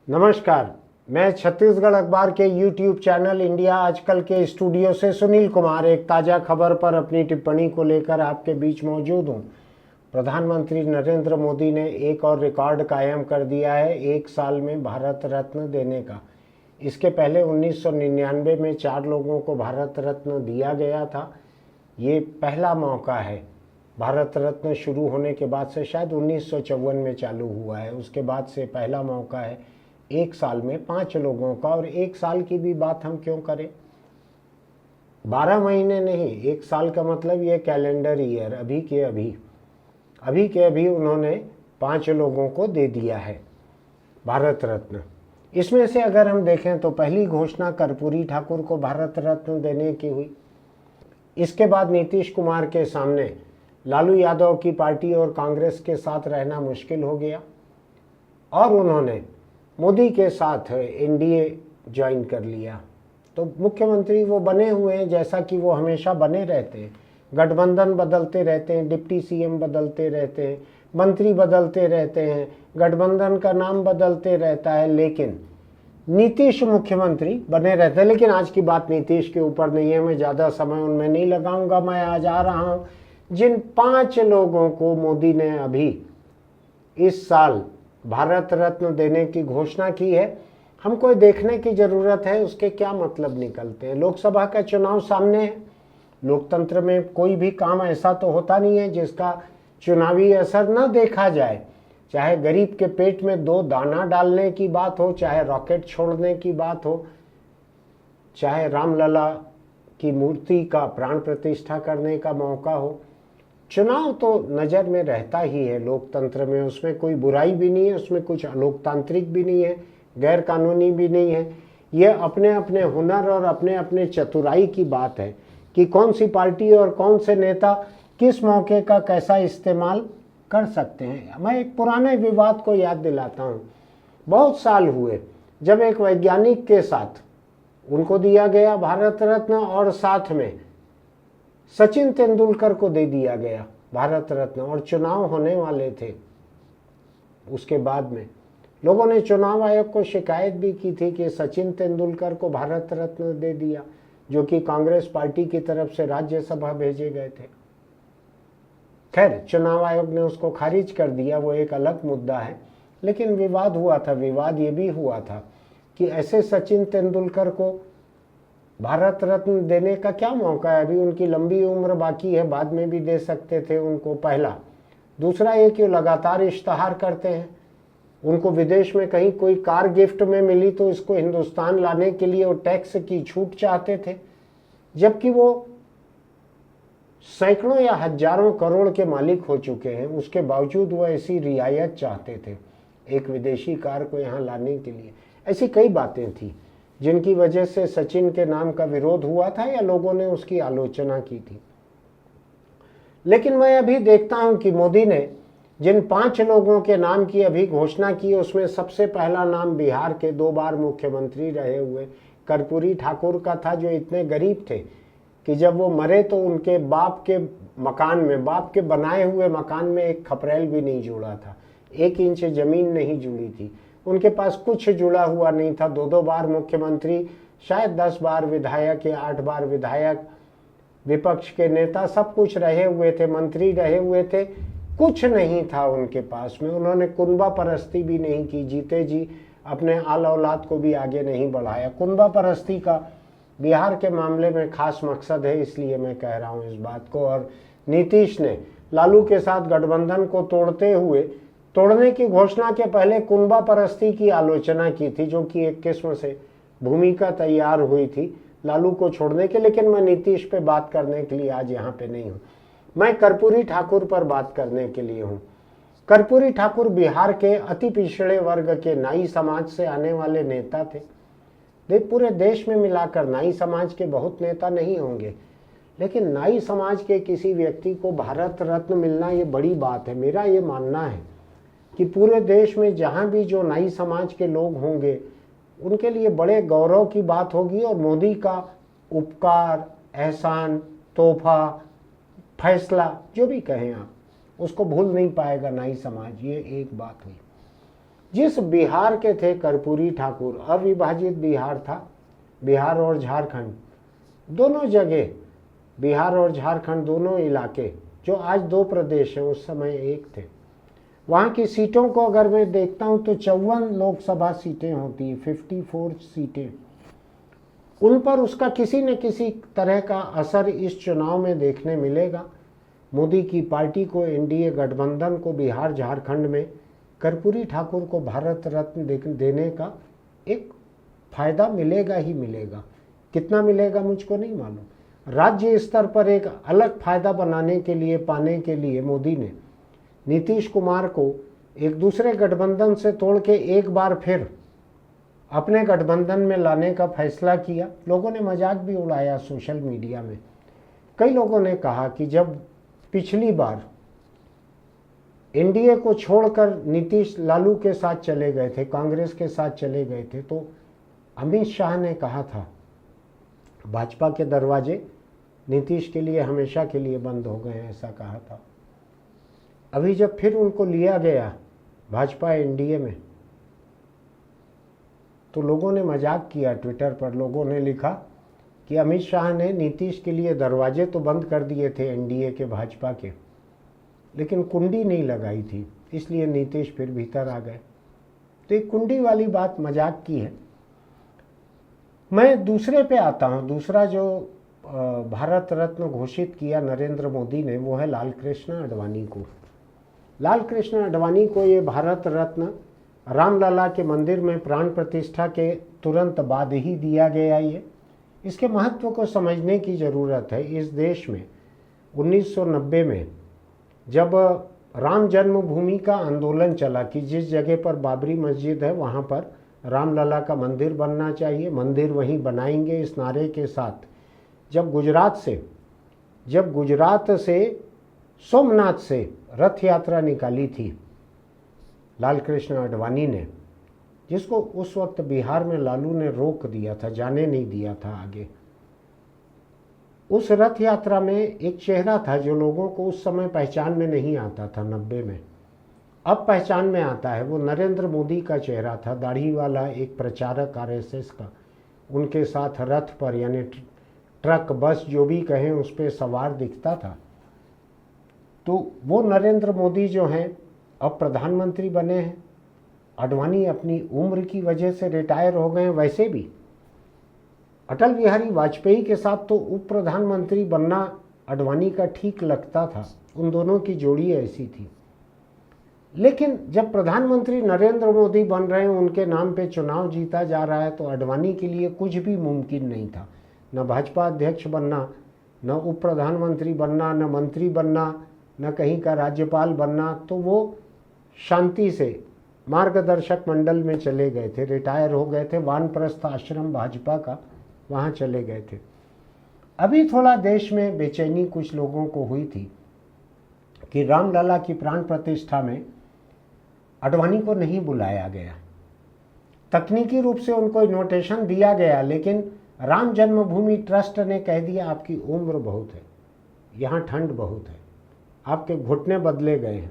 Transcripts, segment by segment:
नमस्कार। मैं छत्तीसगढ़ अखबार के YouTube चैनल इंडिया आजकल के स्टूडियो से सुनील कुमार एक ताज़ा खबर पर अपनी टिप्पणी को लेकर आपके बीच मौजूद हूं। प्रधानमंत्री नरेंद्र मोदी ने एक और रिकॉर्ड कायम कर दिया है एक साल में भारत रत्न देने का। इसके पहले 1999 में 4 लोगों को भारत रत्न दिया गया था। ये पहला मौका है। भारत रत्न शुरू होने के बाद से शायद 1954 में चालू हुआ है। उसके बाद से पहला मौका है एक साल में 5 लोगों का। और एक साल की भी बात हम क्यों करें, 12 महीने नहीं, एक साल का मतलब ये कैलेंडर ईयर। अभी के अभी उन्होंने 5 लोगों को दे दिया है भारत रत्न। इसमें से अगर हम देखें तो पहली घोषणा कर्पूरी ठाकुर को भारत रत्न देने की हुई। इसके बाद नीतीश कुमार के सामने लालू यादव की पार्टी और कांग्रेस के साथ रहना मुश्किल हो गया और उन्होंने मोदी के साथ एनडीए ज्वाइन कर लिया। तो मुख्यमंत्री वो बने हुए हैं जैसा कि वो हमेशा बने रहते हैं। गठबंधन बदलते रहते हैं, डिप्टी सीएम बदलते रहते हैं, मंत्री बदलते रहते हैं, गठबंधन का नाम बदलते रहता है, लेकिन नीतीश मुख्यमंत्री बने रहते हैं। लेकिन आज की बात नीतीश के ऊपर नहीं है, मैं ज़्यादा समय उनमें नहीं लगाऊंगा। मैं आज आ रहा हूँ जिन 5 लोगों को मोदी ने अभी इस साल भारत रत्न देने की घोषणा की है, हमको देखने की ज़रूरत है उसके क्या मतलब निकलते हैं। लोकसभा का चुनाव सामने है। लोकतंत्र में कोई भी काम ऐसा तो होता नहीं है जिसका चुनावी असर न देखा जाए। चाहे गरीब के पेट में 2 दाना डालने की बात हो, चाहे रॉकेट छोड़ने की बात हो, चाहे रामलला की मूर्ति का प्राण प्रतिष्ठा करने का मौका हो। चुनाव तो नज़र में रहता ही है लोकतंत्र में, उसमें कोई बुराई भी नहीं है, उसमें कुछ अलोकतांत्रिक भी नहीं है, गैर कानूनी भी नहीं है। ये अपने अपने हुनर और अपने अपने चतुराई की बात है कि कौन सी पार्टी और कौन से नेता किस मौके का कैसा इस्तेमाल कर सकते हैं। मैं एक पुराने विवाद को याद दिलाता हूँ। बहुत साल हुए जब एक वैज्ञानिक के साथ उनको दिया गया भारत रत्न और साथ में सचिन तेंदुलकर को दे दिया गया भारत रत्न, और चुनाव होने वाले थे। उसके बाद में लोगों ने चुनाव आयोग को शिकायत भी की थी कि सचिन तेंदुलकर को भारत रत्न दे दिया, जो कि कांग्रेस पार्टी की तरफ से राज्यसभा भेजे गए थे। खैर, चुनाव आयोग ने उसको खारिज कर दिया, वो एक अलग मुद्दा है। लेकिन विवाद हुआ था। विवाद ये भी हुआ था कि ऐसे सचिन तेंदुलकर को भारत रत्न देने का क्या मौका है, अभी उनकी लंबी उम्र बाकी है, बाद में भी दे सकते थे उनको। पहला। दूसरा ये कि लगातार इश्तहार करते हैं। उनको विदेश में कहीं कोई कार गिफ्ट में मिली तो इसको हिंदुस्तान लाने के लिए वो टैक्स की छूट चाहते थे, जबकि वो सैकड़ों या हजारों करोड़ के मालिक हो चुके हैं। उसके बावजूद वो ऐसी रियायत चाहते थे एक विदेशी कार को यहाँ लाने के लिए। ऐसी कई बातें थी जिनकी वजह से सचिन के नाम का विरोध हुआ था या लोगों ने उसकी आलोचना की थी। लेकिन मैं अभी देखता हूं कि मोदी ने जिन 5 लोगों के नाम की अभी घोषणा की, उसमें सबसे पहला नाम बिहार के 2 बार मुख्यमंत्री रहे हुए कर्पूरी ठाकुर का था, जो इतने गरीब थे कि जब वो मरे तो उनके बाप के मकान में, बाप के बनाए हुए मकान में एक खपरेल भी नहीं जुड़ा था, 1 इंच जमीन नहीं जुड़ी थी, उनके पास कुछ जुड़ा हुआ नहीं था। 2 बार मुख्यमंत्री, शायद 10 बार विधायक या 8 बार विधायक, विपक्ष के नेता, सब कुछ रहे हुए थे, मंत्री रहे हुए थे, कुछ नहीं था उनके पास में। उन्होंने कुनबा परस्ती भी नहीं की, जीते जी अपने आल औलाद को भी आगे नहीं बढ़ाया। कुनबा परस्ती का बिहार के मामले में खास मकसद है, इसलिए मैं कह रहा हूँ इस बात को। और नीतीश ने लालू के साथ गठबंधन को तोड़ने की घोषणा के पहले कुनबा परस्ती की आलोचना की थी, जो कि एक किस्म से भूमिका तैयार हुई थी लालू को छोड़ने के। लेकिन मैं नीतीश पे बात करने के लिए आज यहाँ पे नहीं हूँ, मैं कर्पूरी ठाकुर पर बात करने के लिए हूँ। कर्पूरी ठाकुर बिहार के अति पिछड़े वर्ग के नाई समाज से आने वाले नेता थे। पूरे देश में मिलाकर नाई समाज के बहुत नेता नहीं होंगे, लेकिन नाई समाज के किसी व्यक्ति को भारत रत्न मिलना ये बड़ी बात है। मेरा ये मानना है कि पूरे देश में जहाँ भी जो नाई समाज के लोग होंगे उनके लिए बड़े गौरव की बात होगी। और मोदी का उपकार, एहसान, तोहफा, फैसला, जो भी कहें आप, उसको भूल नहीं पाएगा नाई समाज। ये एक बात हुई। जिस बिहार के थे कर्पूरी ठाकुर, अविभाजित बिहार था, बिहार और झारखंड दोनों जगह, बिहार और झारखंड दोनों इलाके जो आज दो प्रदेश हैं उस समय एक थे। वहाँ की सीटों को अगर मैं देखता हूँ तो 54 लोकसभा सीटें होती हैं, 54 सीटें। उन पर उसका किसी न किसी तरह का असर इस चुनाव में देखने मिलेगा। मोदी की पार्टी को, एनडीए गठबंधन को बिहार झारखंड में कर्पूरी ठाकुर को भारत रत्न देने का एक फायदा मिलेगा ही मिलेगा। कितना मिलेगा मुझको नहीं मालूम। राज्य स्तर पर एक अलग फायदा बनाने के लिए, पाने के लिए मोदी ने नीतीश कुमार को एक दूसरे गठबंधन से तोड़ के एक बार फिर अपने गठबंधन में लाने का फैसला किया। लोगों ने मजाक भी उड़ाया सोशल मीडिया में। कई लोगों ने कहा कि जब पिछली बार एनडीए को छोड़कर नीतीश लालू के साथ चले गए थे, कांग्रेस के साथ चले गए थे, तो अमित शाह ने कहा था भाजपा के दरवाजे नीतीश के लिए हमेशा के लिए बंद हो गए, ऐसा कहा था। अभी जब फिर उनको लिया गया भाजपा एनडीए में तो लोगों ने मजाक किया। ट्विटर पर लोगों ने लिखा कि अमित शाह ने नीतीश के लिए दरवाजे तो बंद कर दिए थे एनडीए के, भाजपा के, लेकिन कुंडी नहीं लगाई थी, इसलिए नीतीश फिर भीतर आ गए। तो एक कुंडी वाली बात मजाक की है। मैं दूसरे पे आता हूँ। दूसरा जो भारत रत्न घोषित किया नरेंद्र मोदी ने वो है लाल कृष्ण आडवाणी को। लाल कृष्ण आडवाणी को ये भारत रत्न रामलला के मंदिर में प्राण प्रतिष्ठा के तुरंत बाद ही दिया गया। ये इसके महत्व को समझने की ज़रूरत है। इस देश में 1990 में जब राम जन्मभूमि का आंदोलन चला कि जिस जगह पर बाबरी मस्जिद है वहाँ पर रामलला का मंदिर बनना चाहिए, मंदिर वहीं बनाएंगे, इस नारे के साथ जब गुजरात से सोमनाथ से रथ यात्रा निकाली थी लाल कृष्ण आडवाणी ने, जिसको उस वक्त बिहार में लालू ने रोक दिया था, जाने नहीं दिया था आगे। उस रथ यात्रा में एक चेहरा था जो लोगों को उस समय पहचान में नहीं आता था, 90 में, अब पहचान में आता है। वो नरेंद्र मोदी का चेहरा था, दाढ़ी वाला एक प्रचारक आरएसएस का, उनके साथ रथ पर यानी ट्रक बस जो भी कहें उस पर सवार दिखता था। तो वो नरेंद्र मोदी जो हैं अब प्रधानमंत्री बने हैं। आडवाणी अपनी उम्र की वजह से रिटायर हो गए। वैसे भी अटल बिहारी वाजपेयी के साथ तो उप प्रधानमंत्री बनना आडवाणी का ठीक लगता था, उन दोनों की जोड़ी ऐसी थी। लेकिन जब प्रधानमंत्री नरेंद्र मोदी बन रहे हैं, उनके नाम पे चुनाव जीता जा रहा है, तो आडवाणी के लिए कुछ भी मुमकिन नहीं था। न भाजपा अध्यक्ष बनना, न उप प्रधानमंत्री बनना, न मंत्री बनना, न कहीं का राज्यपाल बनना। तो वो शांति से मार्गदर्शक मंडल में चले गए थे, रिटायर हो गए थे, वानप्रस्थ आश्रम भाजपा का, वहाँ चले गए थे। अभी थोड़ा देश में बेचैनी कुछ लोगों को हुई थी कि रामलला की प्राण प्रतिष्ठा में आडवाणी को नहीं बुलाया गया। तकनीकी रूप से उनको इन्विटेशन दिया गया, लेकिन राम जन्मभूमि ट्रस्ट ने कह दिया आपकी उम्र बहुत है, यहाँ ठंड बहुत है, आपके घुटने बदले गए हैं,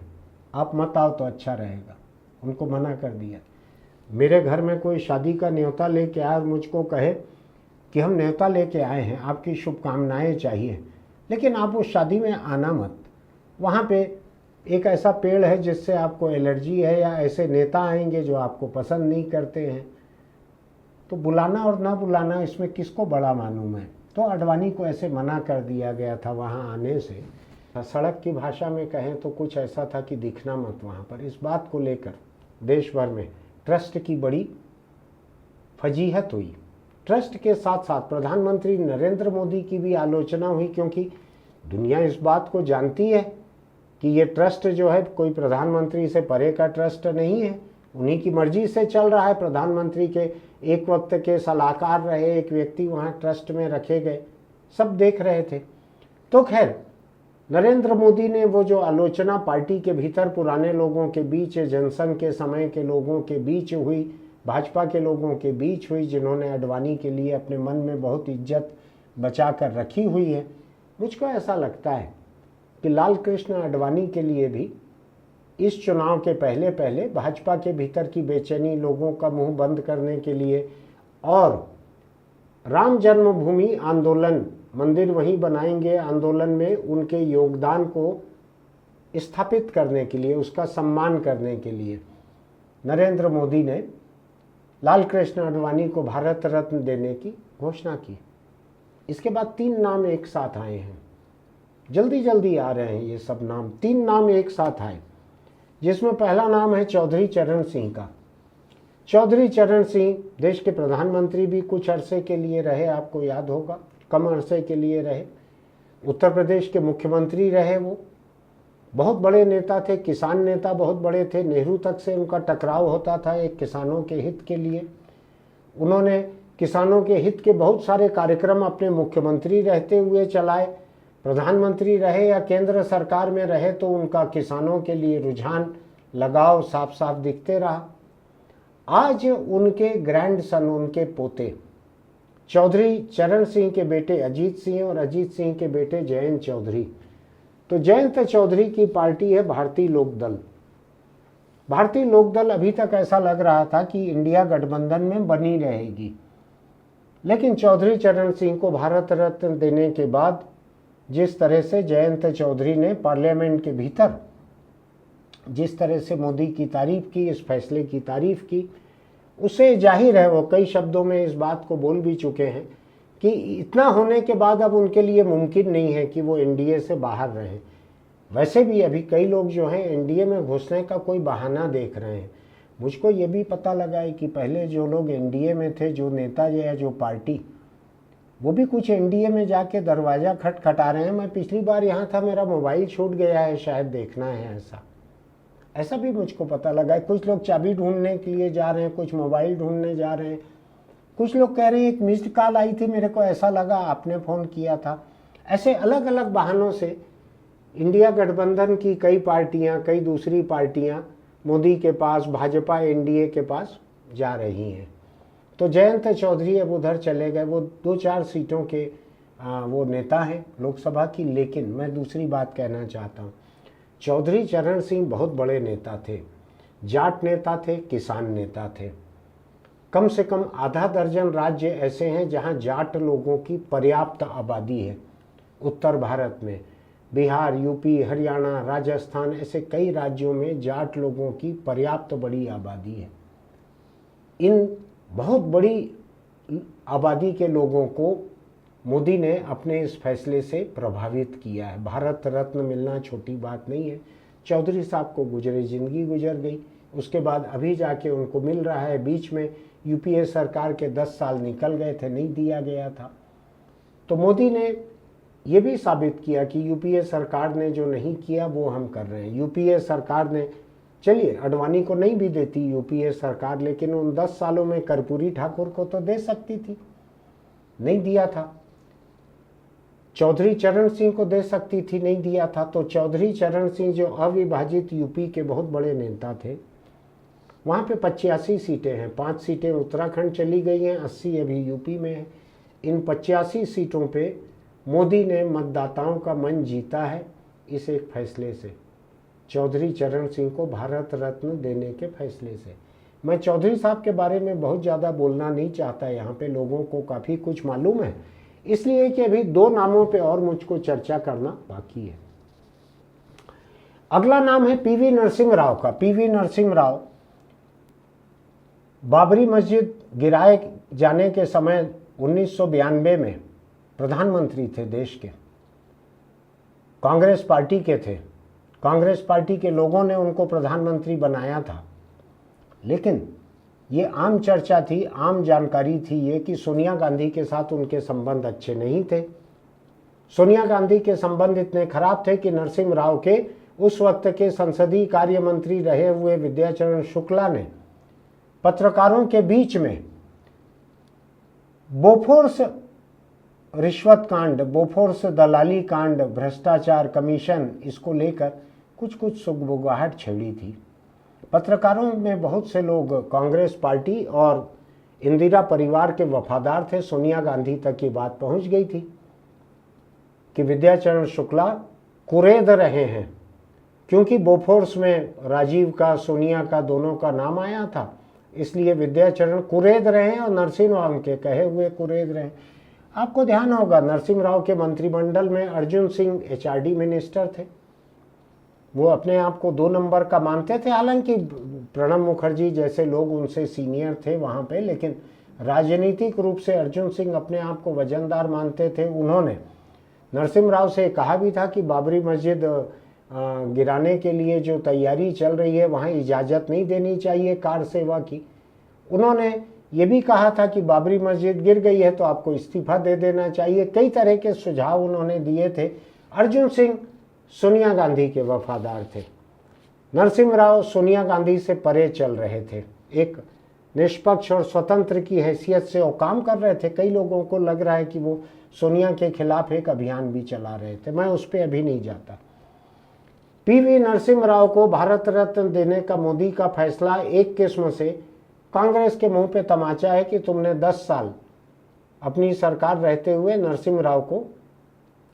आप मत आओ तो अच्छा रहेगा। उनको मना कर दिया। मेरे घर में कोई शादी का न्योता लेके आए और मुझको कहे कि हम न्योता लेके आए हैं, आपकी शुभकामनाएं चाहिए, लेकिन आप उस शादी में आना मत, वहाँ पे एक ऐसा पेड़ है जिससे आपको एलर्जी है, या ऐसे नेता आएंगे जो आपको पसंद नहीं करते हैं, तो बुलाना और ना बुलाना इसमें किसको बड़ा मालूम है। तो आडवाणी को ऐसे मना कर दिया गया था वहाँ आने से। सड़क की भाषा में कहें तो कुछ ऐसा था कि दिखना मत वहाँ पर। इस बात को लेकर देश भर में ट्रस्ट की बड़ी फजीहत हुई। ट्रस्ट के साथ साथ प्रधानमंत्री नरेंद्र मोदी की भी आलोचना हुई, क्योंकि दुनिया इस बात को जानती है कि ये ट्रस्ट जो है कोई प्रधानमंत्री से परे का ट्रस्ट नहीं है, उन्हीं की मर्जी से चल रहा है। प्रधानमंत्री के एक वक्त के सलाहकार रहे एक व्यक्ति वहाँ ट्रस्ट में रखे गए, सब देख रहे थे। तो खैर नरेंद्र मोदी ने वो जो आलोचना पार्टी के भीतर पुराने लोगों के बीच, जनसंघ के समय के लोगों के बीच हुई, भाजपा के लोगों के बीच हुई, जिन्होंने आडवाणी के लिए अपने मन में बहुत इज्जत बचा कर रखी हुई है, मुझको ऐसा लगता है कि लाल कृष्ण आडवाणी के लिए भी इस चुनाव के पहले पहले भाजपा के भीतर की बेचैनी लोगों का मुंह बंद करने के लिए और राम जन्मभूमि आंदोलन, मंदिर वहीं बनाएंगे आंदोलन में उनके योगदान को स्थापित करने के लिए, उसका सम्मान करने के लिए नरेंद्र मोदी ने लाल कृष्ण आडवाणी को भारत रत्न देने की घोषणा की। इसके बाद 3 नाम एक साथ आए हैं, जल्दी जल्दी आ रहे हैं ये सब नाम। 3 नाम एक साथ आए, जिसमें पहला नाम है चौधरी चरण सिंह का। चौधरी चरण सिंह देश के प्रधानमंत्री भी कुछ अरसे के लिए रहे, आपको याद होगा, कम अरसे के लिए रहे। उत्तर प्रदेश के मुख्यमंत्री रहे, वो बहुत बड़े नेता थे, किसान नेता बहुत बड़े थे। नेहरू तक से उनका टकराव होता था एक किसानों के हित के लिए। उन्होंने किसानों के हित के बहुत सारे कार्यक्रम अपने मुख्यमंत्री रहते हुए चलाए। प्रधानमंत्री रहे या केंद्र सरकार में रहे तो उनका किसानों के लिए रुझान, लगाव साफ साफ दिखते रहा। आज उनके ग्रैंडसन, उनके पोते चौधरी चरण सिंह के बेटे अजीत सिंह और अजीत सिंह के बेटे जयंत चौधरी। तो जयंत चौधरी की पार्टी है भारतीय लोकदल। भारतीय लोकदल अभी तक ऐसा लग रहा था कि इंडिया गठबंधन में बनी रहेगी, लेकिन चौधरी चरण सिंह को भारत रत्न देने के बाद जिस तरह से जयंत चौधरी ने पार्लियामेंट के भीतर जिस तरह से मोदी की तारीफ की, इस फैसले की तारीफ की, उससे जाहिर है वो कई शब्दों में इस बात को बोल भी चुके हैं कि इतना होने के बाद अब उनके लिए मुमकिन नहीं है कि वो एनडीए से बाहर रहें। वैसे भी अभी कई लोग जो हैं एनडीए में घुसने का कोई बहाना देख रहे हैं। मुझको ये भी पता लगा है कि पहले जो लोग एनडीए में थे, जो नेता या जो पार्टी, वो भी कुछ एनडीए में जाके दरवाज़ा खटखटा रहे हैं। मैं पिछली बार यहाँ था, मेरा मोबाइल छूट गया है, शायद देखना है, ऐसा भी मुझको पता लगा है। कुछ लोग चाबी ढूंढने के लिए जा रहे हैं, कुछ मोबाइल ढूंढने जा रहे हैं, कुछ लोग कह रहे हैं एक मिस्ड कॉल आई थी, मेरे को ऐसा लगा आपने फ़ोन किया था। ऐसे अलग अलग बहानों से इंडिया गठबंधन की कई पार्टियां, कई दूसरी पार्टियां मोदी के पास, भाजपा एनडीए के पास जा रही हैं। तो जयंत चौधरी अब उधर चले गए। वो 2-4 सीटों के वो नेता हैं लोकसभा की। लेकिन मैं दूसरी बात कहना चाहता हूँ, चौधरी चरण सिंह बहुत बड़े नेता थे, जाट नेता थे, किसान नेता थे। कम से कम आधा दर्जन राज्य ऐसे हैं जहाँ जाट लोगों की पर्याप्त आबादी है। उत्तर भारत में बिहार, यूपी, हरियाणा, राजस्थान, ऐसे कई राज्यों में जाट लोगों की पर्याप्त बड़ी आबादी है। इन बहुत बड़ी आबादी के लोगों को मोदी ने अपने इस फैसले से प्रभावित किया है। भारत रत्न मिलना छोटी बात नहीं है। चौधरी साहब को गुजरे ज़िंदगी गुजर गई, उसके बाद अभी जाके उनको मिल रहा है। बीच में यूपीए सरकार के 10 साल निकल गए थे, नहीं दिया गया था। तो मोदी ने ये भी साबित किया कि यूपीए सरकार ने जो नहीं किया वो हम कर रहे हैं। यूपीए सरकार ने, चलिए आडवाणी को नहीं भी देती यूपीए सरकार, लेकिन उन 10 सालों में कर्पूरी ठाकुर को तो दे सकती थी, नहीं दिया था। चौधरी चरण सिंह को दे सकती थी, नहीं दिया था। तो चौधरी चरण सिंह जो अविभाजित यूपी के बहुत बड़े नेता थे, वहाँ पे 85 सीटें हैं। 5 सीटें उत्तराखंड चली गई हैं, 80 अभी यूपी में है। इन 85 सीटों पे मोदी ने मतदाताओं का मन जीता है इस एक फैसले से, चौधरी चरण सिंह को भारत रत्न देने के फैसले से। मैं चौधरी साहब के बारे में बहुत ज़्यादा बोलना नहीं चाहता, यहाँ पे लोगों को काफ़ी कुछ मालूम है, इसलिए कि अभी 2 नामों पे और मुझको चर्चा करना बाकी है। अगला नाम है पीवी नरसिम्हा राव का। पीवी नरसिम्हा राव बाबरी मस्जिद गिराए जाने के समय 1992 में प्रधानमंत्री थे देश के, कांग्रेस पार्टी के थे। कांग्रेस पार्टी के लोगों ने उनको प्रधानमंत्री बनाया था। लेकिन ये आम चर्चा थी, आम जानकारी थी ये कि सोनिया गांधी के साथ उनके संबंध अच्छे नहीं थे। सोनिया गांधी के संबंध इतने खराब थे कि नरसिम्हा राव के उस वक्त के संसदीय कार्य मंत्री रहे हुए विद्याचरण शुक्ला ने पत्रकारों के बीच में बोफोर्स रिश्वत कांड, बोफोर्स दलाली कांड, भ्रष्टाचार कमीशन, इसको लेकर कुछ सुगबुगाहट छेड़ी थी। पत्रकारों में बहुत से लोग कांग्रेस पार्टी और इंदिरा परिवार के वफादार थे। सोनिया गांधी तक ये बात पहुंच गई थी कि विद्याचरण शुक्ला कुरेद रहे हैं, क्योंकि बोफोर्स में राजीव का, सोनिया का, दोनों का नाम आया था, इसलिए विद्याचरण कुरेद रहे हैं और नरसिम्हा राव के कहे हुए कुरेद रहे हैं। आपको ध्यान होगा नरसिम्हा राव के मंत्रिमंडल में अर्जुन सिंह HRD मिनिस्टर थे। वो अपने आप को 2 नंबर का मानते थे, हालांकि प्रणब मुखर्जी जैसे लोग उनसे सीनियर थे वहाँ पे, लेकिन राजनीतिक रूप से अर्जुन सिंह अपने आप को वजनदार मानते थे। उन्होंने नरसिम्हा राव से कहा भी था कि बाबरी मस्जिद गिराने के लिए जो तैयारी चल रही है वहाँ इजाज़त नहीं देनी चाहिए कार सेवा की। उन्होंने ये भी कहा था कि बाबरी मस्जिद गिर गई है तो आपको इस्तीफा दे देना चाहिए। कई तरह के सुझाव उन्होंने दिए थे। अर्जुन सिंह सोनिया गांधी के वफादार थे। नरसिम्हा राव सोनिया गांधी से परे चल रहे थे, एक निष्पक्ष और स्वतंत्र की हैसियत से वो काम कर रहे थे। कई लोगों को लग रहा है कि वो सोनिया के खिलाफ एक अभियान भी चला रहे थे, मैं उस पर अभी नहीं जाता। PV नरसिम्हा राव को भारत रत्न देने का मोदी का फैसला एक किस्म से कांग्रेस के मुंह पे तमाचा है कि तुमने 10 साल अपनी सरकार रहते हुए नरसिम्हा राव को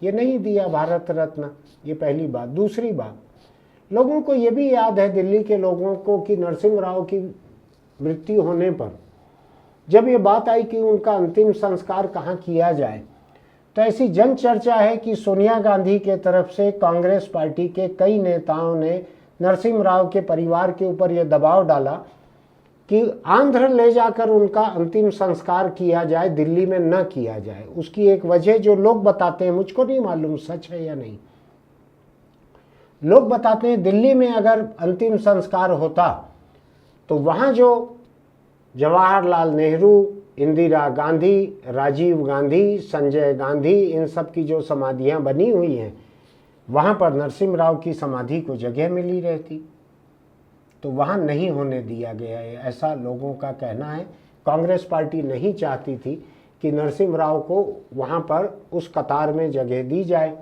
ये नहीं दिया भारत रत्न। ये पहली बात। दूसरी बात, लोगों को ये भी याद है, दिल्ली के लोगों को, कि नरसिम्हा राव की मृत्यु होने पर जब ये बात आई कि उनका अंतिम संस्कार कहाँ किया जाए, तो ऐसी जन चर्चा है कि सोनिया गांधी के तरफ से कांग्रेस पार्टी के कई नेताओं ने नरसिम्हा राव के परिवार के ऊपर यह दबाव डाला कि आंध्र ले जाकर उनका अंतिम संस्कार किया जाए, दिल्ली में न किया जाए। उसकी एक वजह जो लोग बताते हैं, मुझको नहीं मालूम सच है या नहीं, लोग बताते हैं दिल्ली में अगर अंतिम संस्कार होता तो वहाँ जो जवाहरलाल नेहरू, इंदिरा गांधी, राजीव गांधी, संजय गांधी, इन सब की जो समाधियां बनी हुई हैं, वहाँ पर नरसिम्हा राव की समाधि को जगह मिली रहती, तो वहाँ नहीं होने दिया गया है, ऐसा लोगों का कहना है। कांग्रेस पार्टी नहीं चाहती थी कि नरसिम्हा राव को वहाँ पर उस कतार में जगह दी जाए।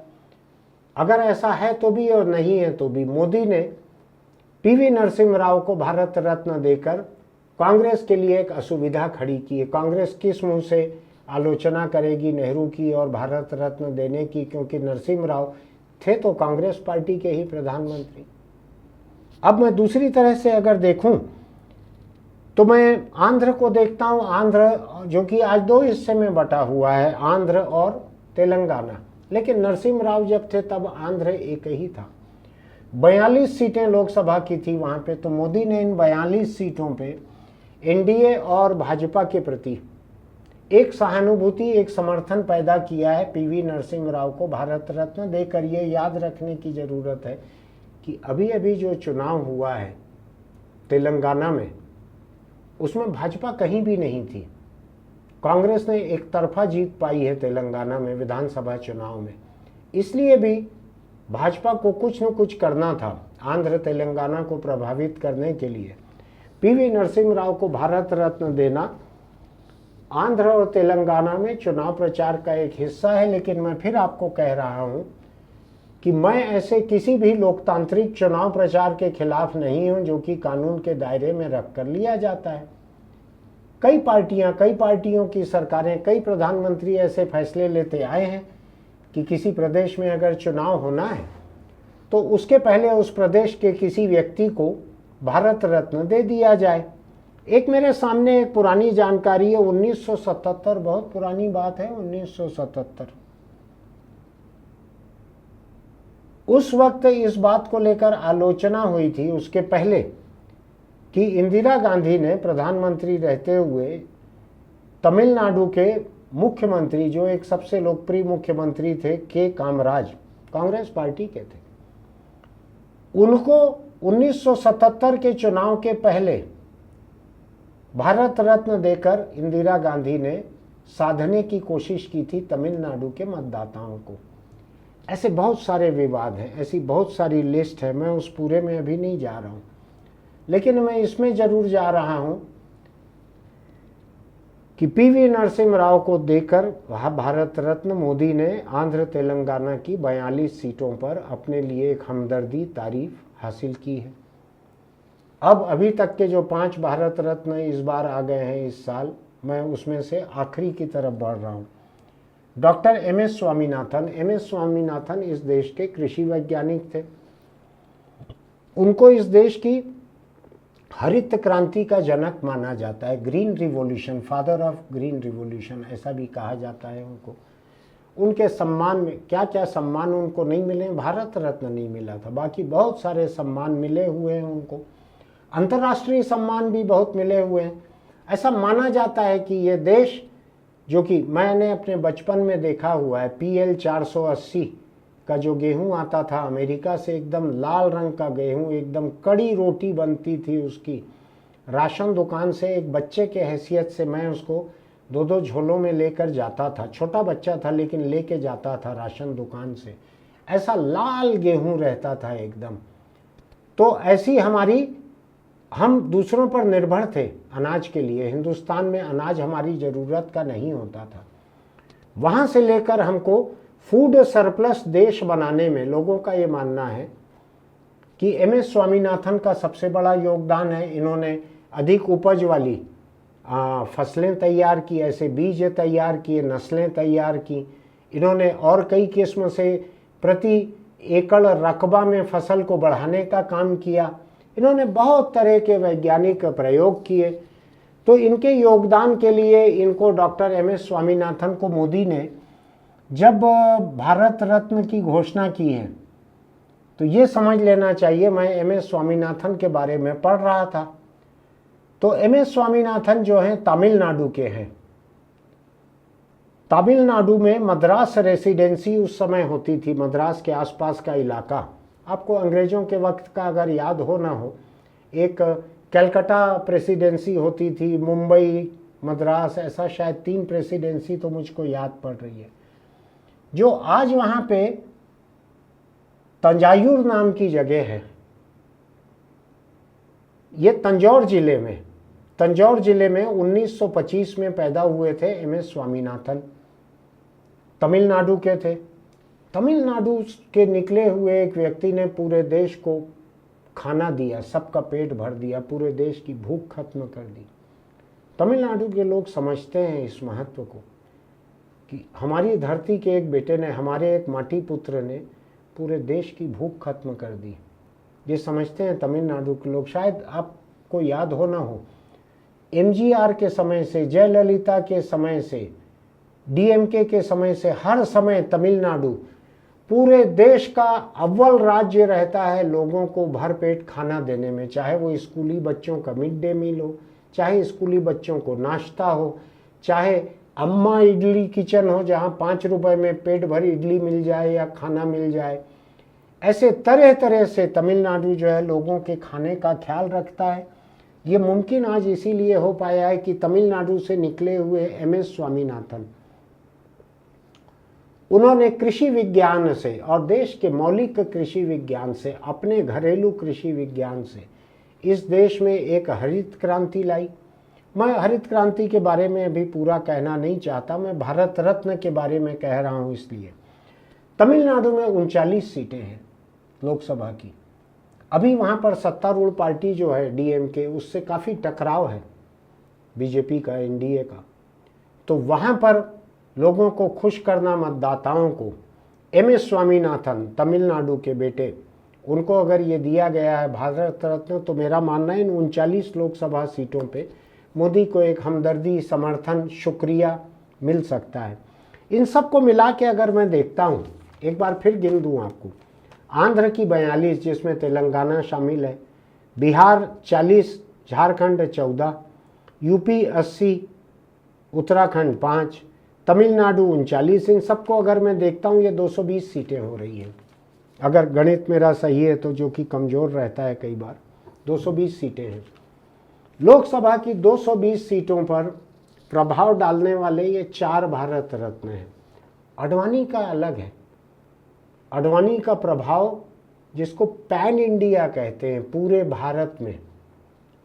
अगर ऐसा है तो भी और नहीं है तो भी मोदी ने PV नरसिम्हा राव को भारत रत्न देकर कांग्रेस के लिए एक असुविधा खड़ी की है। कांग्रेस किस मुंह से आलोचना करेगी नेहरू की और भारत रत्न देने की, क्योंकि नरसिम्हा राव थे तो कांग्रेस पार्टी के ही प्रधानमंत्री। अब मैं दूसरी तरह से अगर देखूं तो मैं आंध्र को देखता हूं, आंध्र जो कि आज 2 हिस्से में बटा हुआ है, आंध्र और तेलंगाना। लेकिन नरसिम्हा राव जब थे तब आंध्र एक ही था। 42 सीटें लोकसभा की थी वहां पे, तो मोदी ने इन 42 सीटों पे NDA और भाजपा के प्रति एक सहानुभूति, एक समर्थन पैदा किया है। PV नरसिम्हा राव को भारत रत्न देकर। ये याद रखने की जरूरत है कि अभी अभी जो चुनाव हुआ है तेलंगाना में, उसमें भाजपा कहीं भी नहीं थी। कांग्रेस ने एक तरफा जीत पाई है तेलंगाना में विधानसभा चुनाव में, इसलिए भी भाजपा को कुछ न कुछ करना था आंध्र तेलंगाना को प्रभावित करने के लिए। PV नरसिम्हा राव को भारत रत्न देना आंध्र और तेलंगाना में चुनाव प्रचार का एक हिस्सा है। लेकिन मैं फिर आपको कह रहा हूं कि मैं ऐसे किसी भी लोकतांत्रिक चुनाव प्रचार के खिलाफ नहीं हूं जो कि कानून के दायरे में रख कर लिया जाता है। कई पार्टियों की सरकारें, कई प्रधानमंत्री ऐसे फैसले लेते आए हैं कि किसी प्रदेश में अगर चुनाव होना है तो उसके पहले उस प्रदेश के किसी व्यक्ति को भारत रत्न दे दिया जाए। एक मेरे सामने एक पुरानी जानकारी है, 1977, बहुत पुरानी बात है, 1977। उस वक्त इस बात को लेकर आलोचना हुई थी उसके पहले कि इंदिरा गांधी ने प्रधानमंत्री रहते हुए तमिलनाडु के मुख्यमंत्री, जो एक सबसे लोकप्रिय मुख्यमंत्री थे, के कामराज, कांग्रेस पार्टी के थे, उनको 1977 के चुनाव के पहले भारत रत्न देकर इंदिरा गांधी ने साधने की कोशिश की थी तमिलनाडु के मतदाताओं को। ऐसे बहुत सारे विवाद हैं, ऐसी बहुत सारी लिस्ट है, मैं उस पूरे में अभी नहीं जा रहा हूं, लेकिन मैं इसमें जरूर जा रहा हूं कि PV नरसिम्हा राव को देकर भारत रत्न मोदी ने आंध्र तेलंगाना की 42 सीटों पर अपने लिए एक हमदर्दी तारीफ हासिल की है। अब अभी तक के जो 5 भारत रत्न इस बार आ गए हैं इस साल, मैं उसमें से आखिरी की तरफ बढ़ रहा हूं। डॉक्टर MS स्वामीनाथन इस देश के कृषि वैज्ञानिक थे। उनको इस देश की हरित क्रांति का जनक माना जाता है, green revolution, father of green revolution ऐसा भी कहा जाता है उनको। उनके सम्मान में क्या क्या सम्मान उनको नहीं मिले, भारत रत्न नहीं मिला था, बाकी बहुत सारे सम्मान मिले हुए हैं उनको, अंतर्राष्ट्रीय सम्मान भी बहुत मिले हुए हैं। ऐसा माना जाता है कि ये देश, जो कि मैंने अपने बचपन में देखा हुआ है, PL 480 का जो गेहूं आता था अमेरिका से, एकदम लाल रंग का गेहूं, एकदम कड़ी रोटी बनती थी उसकी, राशन दुकान से एक बच्चे के हैसियत से मैं उसको 2-2 झोलों में लेकर जाता था, छोटा बच्चा था लेकिन लेके जाता था राशन दुकान से, ऐसा लाल गेहूं रहता था एकदम। तो ऐसी हम दूसरों पर निर्भर थे अनाज के लिए, हिंदुस्तान में अनाज हमारी ज़रूरत का नहीं होता था। वहाँ से लेकर हमको फूड सरप्लस देश बनाने में लोगों का ये मानना है कि MS स्वामीनाथन का सबसे बड़ा योगदान है। इन्होंने अधिक उपज वाली फसलें तैयार की, ऐसे बीज तैयार किए, नस्लें तैयार की इन्होंने, और कई किस्म से प्रति एकड़ रकबा में फसल को बढ़ाने का काम किया। इन्होंने बहुत तरह के वैज्ञानिक प्रयोग किए। तो इनके योगदान के लिए इनको डॉक्टर MS स्वामीनाथन को मोदी ने जब भारत रत्न की घोषणा की है, तो ये समझ लेना चाहिए, मैं MS स्वामीनाथन के बारे में पढ़ रहा था, तो MS स्वामीनाथन जो हैं तमिलनाडु के हैं। तमिलनाडु में मद्रास रेसिडेंसी उस समय होती थी, मद्रास के आसपास का इलाका, आपको अंग्रेज़ों के वक्त का अगर याद हो ना हो, एक कलकत्ता प्रेसिडेंसी होती थी, मुंबई, मद्रास, ऐसा शायद 3 प्रेसिडेंसी तो मुझको याद पड़ रही है। जो आज वहाँ पे तंजावुर नाम की जगह है, ये तंजौर जिले में 1925 में पैदा हुए थे MS स्वामीनाथन, तमिलनाडु के थे। तमिलनाडु के निकले हुए एक व्यक्ति ने पूरे देश को खाना दिया, सबका पेट भर दिया, पूरे देश की भूख खत्म कर दी। तमिलनाडु के लोग समझते हैं इस महत्व को कि हमारी धरती के एक बेटे ने, हमारे एक माटी पुत्र ने पूरे देश की भूख खत्म कर दी। ये समझते हैं तमिलनाडु के लोग। शायद आपको याद हो ना हो, MGR के समय से, जयललिता के समय से, DMK के समय से, हर समय तमिलनाडु पूरे देश का अव्वल राज्य रहता है लोगों को भरपेट खाना देने में, चाहे वो स्कूली बच्चों का मिड डे मील हो, चाहे स्कूली बच्चों को नाश्ता हो, चाहे अम्मा इडली किचन हो जहाँ 5 रुपए में पेट भर इडली मिल जाए या खाना मिल जाए। ऐसे तरह तरह से तमिलनाडु जो है लोगों के खाने का ख्याल रखता है। ये मुमकिन आज इसीलिए हो पाया है कि तमिलनाडु से निकले हुए MS स्वामीनाथन, उन्होंने कृषि विज्ञान से और देश के मौलिक कृषि विज्ञान से, अपने घरेलू कृषि विज्ञान से इस देश में एक हरित क्रांति लाई। मैं हरित क्रांति के बारे में अभी पूरा कहना नहीं चाहता, मैं भारत रत्न के बारे में कह रहा हूँ। इसलिए तमिलनाडु में 39 सीटें हैं लोकसभा की। अभी वहाँ पर सत्तारूढ़ पार्टी जो है DMK, उससे काफ़ी टकराव है BJP का, NDA का। तो वहाँ पर लोगों को खुश करना, मतदाताओं को, MS स्वामीनाथन तमिलनाडु के बेटे, उनको अगर ये दिया गया है भारत रत्न, तो मेरा मानना है इन 39 लोकसभा सीटों पे मोदी को एक हमदर्दी, समर्थन, शुक्रिया मिल सकता है। इन सब को मिला के अगर मैं देखता हूँ, एक बार फिर गिन दूँ आपको, आंध्र की 42 जिसमें तेलंगाना शामिल है, बिहार 40, झारखंड 14, UP 80, उत्तराखंड 5, तमिलनाडु 39, इन सबको अगर मैं देखता हूँ ये 220 सीटें हो रही हैं। अगर गणित मेरा सही है तो, जो कि कमज़ोर रहता है कई बार, 220 सीटें हैं। लोकसभा की 220 सीटों पर प्रभाव डालने वाले ये 4 भारत रत्न हैं। अडवाणी का अलग है। अडवाणी का प्रभाव, जिसको पैन इंडिया कहते हैं, पूरे भारत में,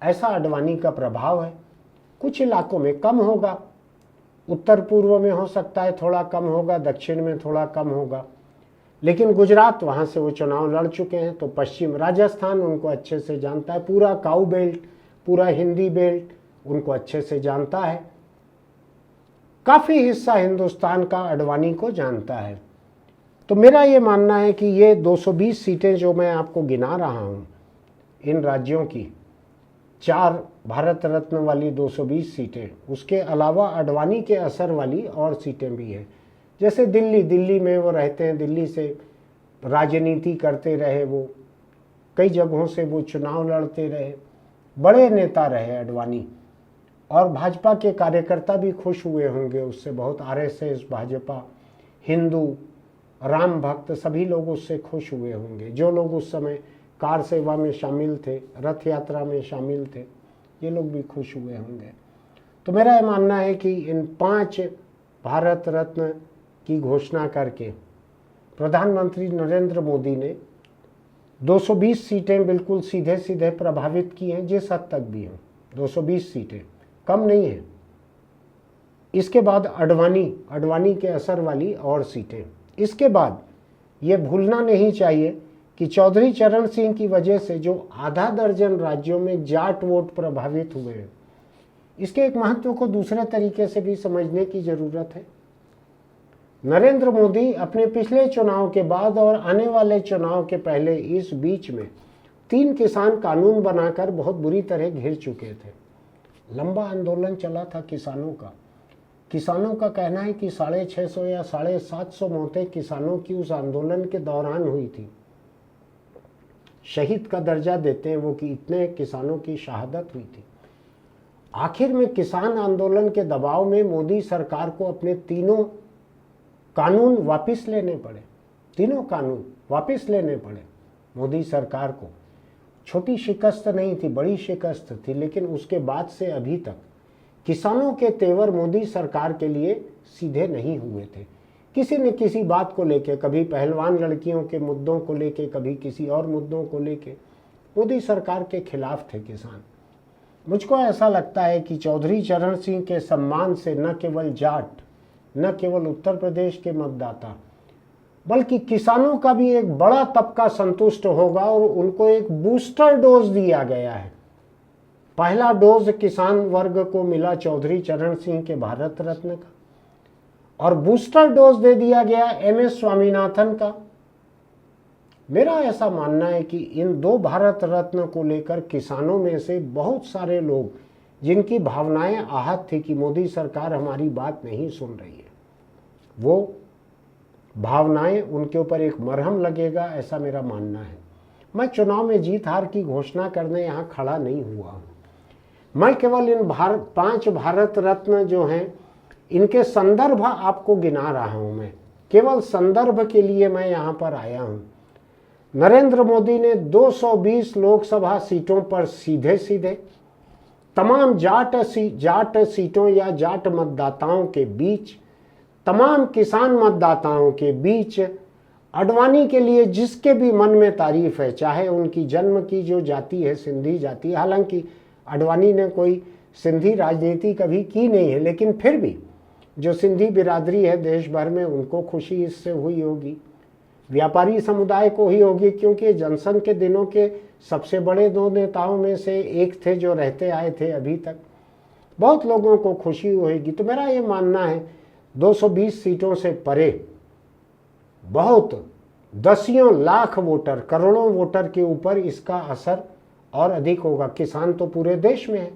ऐसा अडवाणी का प्रभाव है। कुछ इलाकों में कम होगा, उत्तर पूर्व में हो सकता है थोड़ा कम होगा, दक्षिण में थोड़ा कम होगा, लेकिन गुजरात, वहाँ से वो चुनाव लड़ चुके हैं, तो पश्चिम राजस्थान उनको अच्छे से जानता है, पूरा काऊ बेल्ट, पूरा हिंदी बेल्ट उनको अच्छे से जानता है, काफ़ी हिस्सा हिंदुस्तान का अडवाणी को जानता है। तो मेरा ये मानना है कि ये 220 सीटें जो मैं आपको गिना रहा हूँ, इन राज्यों की 4 भारत रत्न वाली 220 सीटें, उसके अलावा अडवाणी के असर वाली और सीटें भी हैं। जैसे दिल्ली में वो रहते हैं, दिल्ली से राजनीति करते रहे, वो कई जगहों से वो चुनाव लड़ते रहे, बड़े नेता रहे अडवाणी, और भाजपा के कार्यकर्ता भी खुश हुए होंगे उससे बहुत। आरएसएस, भाजपा, हिंदू, राम भक्त सभी लोग उससे खुश हुए होंगे। जो लोग उस समय कार सेवा में शामिल थे, रथ यात्रा में शामिल थे, ये लोग भी खुश हुए होंगे। तो मेरा ये मानना है कि इन 5 भारत रत्न की घोषणा करके प्रधानमंत्री नरेंद्र मोदी ने 220 सीटें बिल्कुल सीधे सीधे प्रभावित की हैं, जिस हद तक भी हैं। 220 सीटें कम नहीं है। इसके बाद अडवाणी के असर वाली और सीटें। इसके बाद ये भूलना नहीं चाहिए कि चौधरी चरण सिंह की वजह से जो आधा दर्जन राज्यों में जाट वोट प्रभावित हुए हैं, इसके एक महत्व को दूसरे तरीके से भी समझने की जरूरत है। नरेंद्र मोदी अपने पिछले चुनाव के बाद और आने वाले चुनाव के पहले इस बीच में 3 किसान कानून बनाकर बहुत बुरी तरह घिर चुके थे। लंबा आंदोलन चला था किसानों का। किसानों का कहना है कि 650 या 750 मौतें किसानों की उस आंदोलन के दौरान हुई थी। शहीद का दर्जा देते हैं वो कि इतने किसानों की शहादत हुई थी। आखिर में किसान आंदोलन के दबाव में मोदी सरकार को अपने 3 कानून वापस लेने पड़े। 3 कानून वापस लेने पड़े मोदी सरकार को। छोटी शिकस्त नहीं थी, बड़ी शिकस्त थी, लेकिन उसके बाद से अभी तक किसानों के तेवर मोदी सरकार के लिए सीधे नहीं हुए थे। किसी न किसी बात को लेके, कभी पहलवान लड़कियों के मुद्दों को लेके, कभी किसी और मुद्दों को लेके मोदी सरकार के खिलाफ थे किसान। मुझको ऐसा लगता है कि चौधरी चरण सिंह के सम्मान से न केवल जाट, न केवल उत्तर प्रदेश के मतदाता, बल्कि किसानों का भी एक बड़ा तबका संतुष्ट होगा और उनको एक बूस्टर डोज दिया गया है। पहला डोज किसान वर्ग को मिला चौधरी चरण सिंह के भारत रत्न का, और बूस्टर डोज दे दिया गया MS स्वामीनाथन का। मेरा ऐसा मानना है कि इन 2 भारत रत्न को लेकर किसानों में से बहुत सारे लोग, जिनकी भावनाएं आहत थी कि मोदी सरकार हमारी बात नहीं सुन रही है, वो भावनाएं उनके ऊपर एक मरहम लगेगा, ऐसा मेरा मानना है। मैं चुनाव में जीत हार की घोषणा करने यहाँ खड़ा नहीं हुआ हूँ। मैं केवल इन 5 भारत रत्न जो हैं, इनके संदर्भ आपको गिना रहा हूँ। मैं केवल संदर्भ के लिए मैं यहाँ पर आया हूँ। नरेंद्र मोदी ने 220 लोकसभा सीटों पर सीधे सीधे तमाम जाट सीटों या जाट मतदाताओं के बीच, तमाम किसान मतदाताओं के बीच, अडवाणी के लिए जिसके भी मन में तारीफ है, चाहे उनकी जन्म की जो जाति है सिंधी जाति, हालांकि अडवाणी ने कोई सिंधी राजनीति कभी की नहीं है, लेकिन फिर भी जो सिंधी बिरादरी है देश भर में, उनको खुशी इससे हुई होगी। व्यापारी समुदाय को ही होगी, क्योंकि जनसंघ के दिनों के सबसे बड़े 2 नेताओं में से एक थे जो रहते आए थे अभी तक। बहुत लोगों को खुशी होगी। तो मेरा ये मानना है 220 सीटों से परे बहुत दसियों लाख वोटर, करोड़ों वोटर के ऊपर इसका असर और अधिक होगा। किसान तो पूरे देश में है।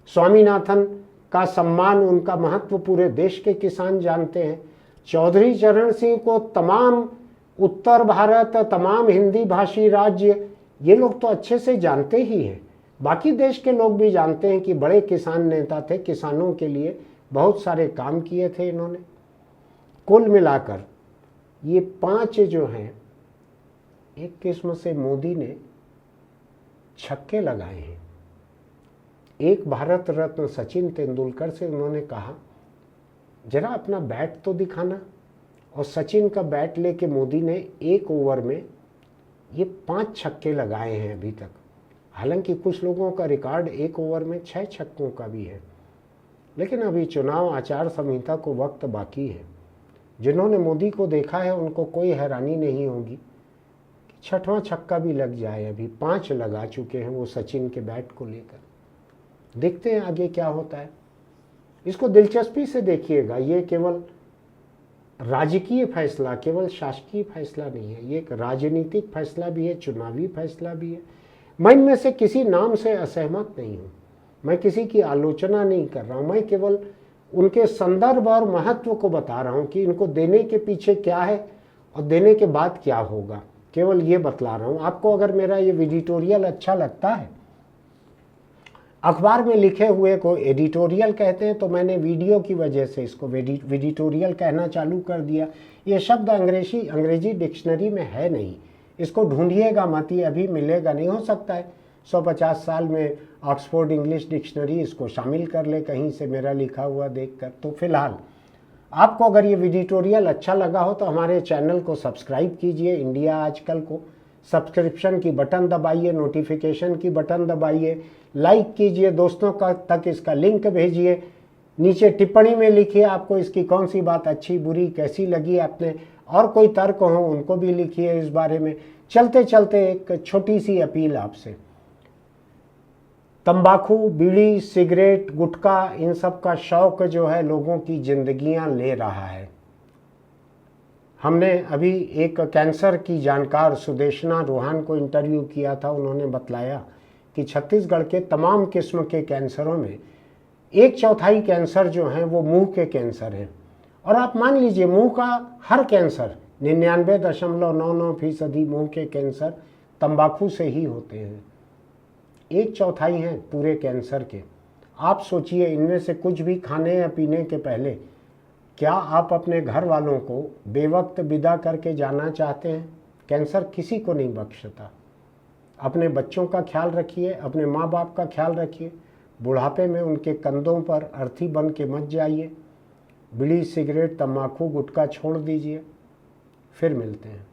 स्वामीनाथन का सम्मान, उनका महत्व पूरे देश के किसान जानते हैं। चौधरी चरण सिंह को तमाम उत्तर भारत, तमाम हिंदी भाषी राज्य, ये लोग तो अच्छे से जानते ही हैं। बाकी देश के लोग भी जानते हैं कि बड़े किसान नेता थे, किसानों के लिए बहुत सारे काम किए थे इन्होंने। कुल मिलाकर ये 5 जो हैं, एक किस्म से मोदी ने छक्के लगाए हैं। एक भारत रत्न सचिन तेंदुलकर से उन्होंने कहा जरा अपना बैट तो दिखाना, और सचिन का बैट लेके मोदी ने 1 ओवर में ये 5 छक्के लगाए हैं अभी तक। हालांकि कुछ लोगों का रिकॉर्ड 1 ओवर में 6 छक्कों का भी है, लेकिन अभी चुनाव आचार संहिता को वक्त बाकी है। जिन्होंने मोदी को देखा है उनको कोई हैरानी नहीं होगी कि 6वां छक्का भी लग जाए। अभी 5 लगा चुके हैं वो सचिन के बैट को लेकर। देखते हैं आगे क्या होता है। इसको दिलचस्पी से देखिएगा। ये केवल राजकीय फैसला, केवल शासकीय फैसला नहीं है, ये एक राजनीतिक फैसला भी है, चुनावी फैसला भी है। मैं इनमें से किसी नाम से असहमत नहीं हूँ, मैं किसी की आलोचना नहीं कर रहा हूँ, मैं केवल उनके संदर्भ और महत्व को बता रहा हूँ कि इनको देने के पीछे क्या है और देने के बाद क्या होगा, केवल ये बतला रहा हूँ। आपको अगर मेरा ये एडिटोरियल अच्छा लगता है, अखबार में लिखे हुए को एडिटोरियल कहते हैं, तो मैंने वीडियो की वजह से इसको एडिटोरियल कहना चालू कर दिया। ये शब्द अंग्रेजी डिक्शनरी में है नहीं, इसको ढूंढिएगा मत, ये अभी मिलेगा नहीं। हो सकता है 150 साल में ऑक्सफोर्ड इंग्लिश डिक्शनरी इसको शामिल कर ले कहीं से मेरा लिखा हुआ देखकर। तो फिलहाल आपको अगर ये एडिटोरियल अच्छा लगा हो तो हमारे चैनल को सब्सक्राइब कीजिए, इंडिया आजकल को, सब्सक्रिप्शन की बटन दबाइए, नोटिफिकेशन की बटन दबाइए, लाइक कीजिए, दोस्तों का तक इसका लिंक भेजिए, नीचे टिप्पणी में लिखिए आपको इसकी कौन सी बात अच्छी बुरी कैसी लगी आपने, और कोई तर्क हो उनको भी लिखिए इस बारे में। चलते चलते एक छोटी सी अपील आपसे, तंबाकू, बीड़ी, सिगरेट, गुटखा, इन सब का शौक जो है लोगों की जिंदगियां ले रहा है। हमने अभी एक कैंसर की जानकार सुदेशना रोहान को इंटरव्यू किया था, उन्होंने बतलाया कि छत्तीसगढ़ के तमाम किस्म के कैंसरों में 1/4 कैंसर जो हैं वो मुंह के कैंसर हैं। और आप मान लीजिए मुंह का हर कैंसर 99.99% मुंह के कैंसर तंबाकू से ही होते हैं। 1/4 हैं पूरे कैंसर के। आप सोचिए, इनमें से कुछ भी खाने या पीने के पहले क्या आप अपने घर वालों को बेवक्त विदा करके जाना चाहते हैं? कैंसर किसी को नहीं बख्शता। अपने बच्चों का ख्याल रखिए, अपने माँ बाप का ख्याल रखिए, बुढ़ापे में उनके कंधों पर अर्थी बन के मत जाइए। बीड़ी, सिगरेट, तंबाकू, गुटखा छोड़ दीजिए। फिर मिलते हैं।